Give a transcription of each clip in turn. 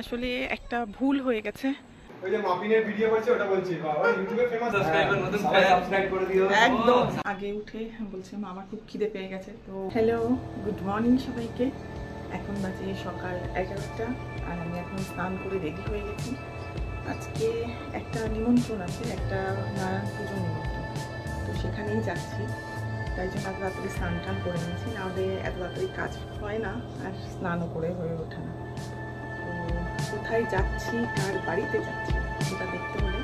আসলে একটা ভুল হয়ে গেছে। ওই যে মাপিনের ভিডিও করছে ওটা বলছি, বাবা ইউটিউবে ফেমাস, সাবস্ক্রাইবার নতুন সাবস্ক্রাইব করে দিও। একদম আগে উঠে বলছে আমার খুব খিদে পেয়ে গেছে। তো হ্যালো, গুড মর্নিং সবাইকে। এখন বাজে সকাল 11টা আর আমি এখন স্নান করে রেডি হয়ে গেছি। আজকে একটা নিমন্ত্রণ আছে, একটা নারায়ণ পুজো নিমন্ত্রণ, তো সেখানেই যাচ্ছি। তাই জন্য এত তাড়াতাড়ি স্নান টান করে নিয়েছি, নাহলে এত তাড়াতাড়ি কাজ হয় না আর স্নানও করে হয়ে ওঠে না। তো কোথায় যাচ্ছি, কার বাড়িতে যাচ্ছি সেটা দেখতে হলে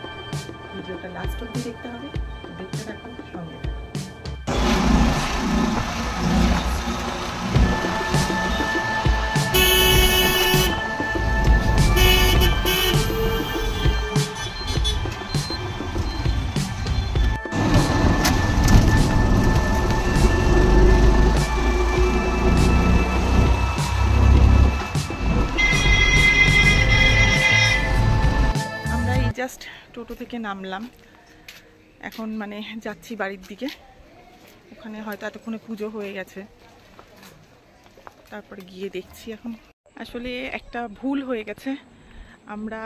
ভিডিওটা লাস্ট অবধি দেখতে হবে। দেখতে থাকুন, সঙ্গে থাকুন। জাস্ট টোটো থেকে নামলাম, এখন মানে যাচ্ছি বাড়ির দিকে। ওখানে হয়তো এতক্ষণে পুজো হয়ে গেছে, তারপরে গিয়ে দেখছি। এখন আসলে একটা ভুল হয়ে গেছে, আমরা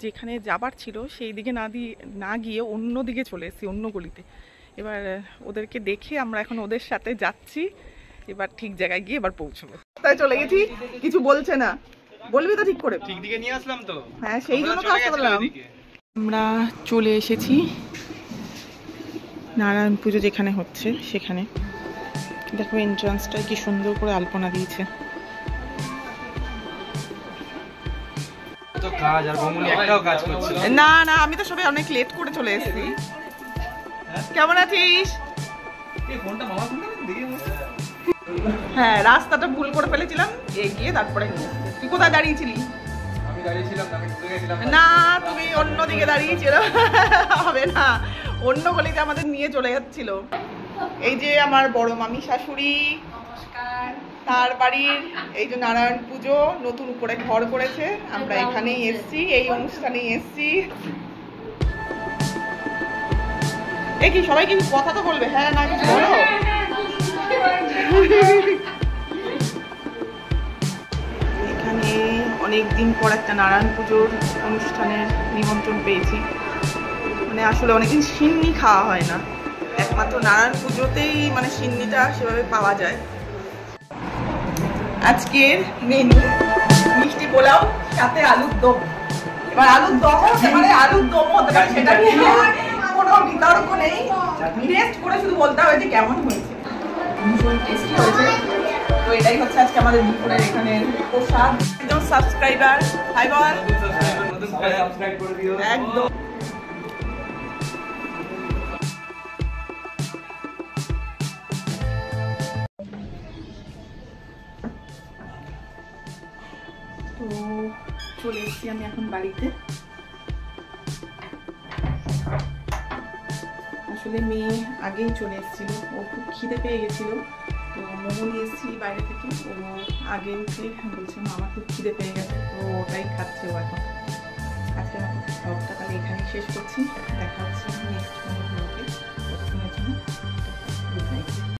যেখানে যাবার ছিল সেই দিকে না গিয়ে অন্য দিকে চলে এসেছি, অন্য গলিতে। এবার ওদেরকে দেখে আমরা এখন ওদের সাথে যাচ্ছি, এবার ঠিক জায়গায় গিয়ে এবার পৌঁছবো। তাই চলে গেছি, কিছু বলছে না, বলবি তো ঠিক করে। ঠিক দিকে নিয়ে আসলাম তো, হ্যাঁ সেই জন্য তো আসতে বললাম। আমরা চলে এসেছি নারায়ণ পুজো যেখানে হচ্ছে সেখানে। দেখো এন্ট্রান্সটা কি সুন্দর করে আলপনা দিয়েছে। তো কাজ আর বমুনি একটাও কাজ করছে না না, আমি তো সবাই অনেক লেট করে চলে এসেছি। কেমন আছিস? এই ফোনটা মামা ফোনটা দেখে হ্যাঁ, রাস্তাটা ভুল করে ফেলেছিলাম, এগিয়ে তারপরে তুই কোথায় দাঁড়িয়েছিলি? আমি দাঁড়িয়েছিলাম, আমি ঘুরে গেছিলাম। না, তুমি অন্য দিকে দাঁড়িয়েছিল, হবে না, অন্য গলিতে আমাদের নিয়ে চলে যাচ্ছিল। এই যে আমার বড় মামি শাশুড়ি, তার বাড়ির এই যে নারায়ণ পুজো নতুন করে ঘর করেছে, আমরা এখানেই এসছি, এই অনুষ্ঠানেই এসছি। এই কি সবাই কি কথা তো বলবে, হ্যাঁ না কিছু বলো। এখানে অনেকদিন পর একটা নারায়ণ পুজোর অনুষ্ঠানের নিমন্ত্রণ পেয়েছি। মানে আসলে অনেকদিন সিন্নি খাওয়া হয় না, একমাত্র নারায়ণ পুজোতেই মানে সিন্নিটা সেভাবে পাওয়া যায়। আজকের মেনু মিষ্টি পোলাও সাথে আলুর দম। এবার আলুর দম হতে পারে, আলুর দম হতে পারে, সেটা নিয়ে কোনো বিতর্ক নেই। টেস্ট করে শুধু বলতে হবে যে কেমন হয়েছে। ভীষণ টেস্টি হয়েছে। তো এটাই হচ্ছে আজকে আমাদের দুপুরের এখানে প্রসাদ। একদম সাবস্ক্রাইবার, হাই বল, নতুন সাবস্ক্রাইব করে দিও। একদম। তো চলে এসেছি আমি এখন বাড়িতে। আসলে মেয়ে আগেই চলে এসেছিল, ও খুব খিদে পেয়ে গেছিল, তো মোমো নিয়ে এসেছি বাইরে থেকে। ও আগে উঠে বলছে আমার খুব খিদে পেয়ে গেছে, তো ওটাই খাচ্ছে ও এখন। আজকে আমার ব্লগটা তাহলে এখানেই শেষ করছি, দেখা হচ্ছে নেক্সট কোনো ব্লগে।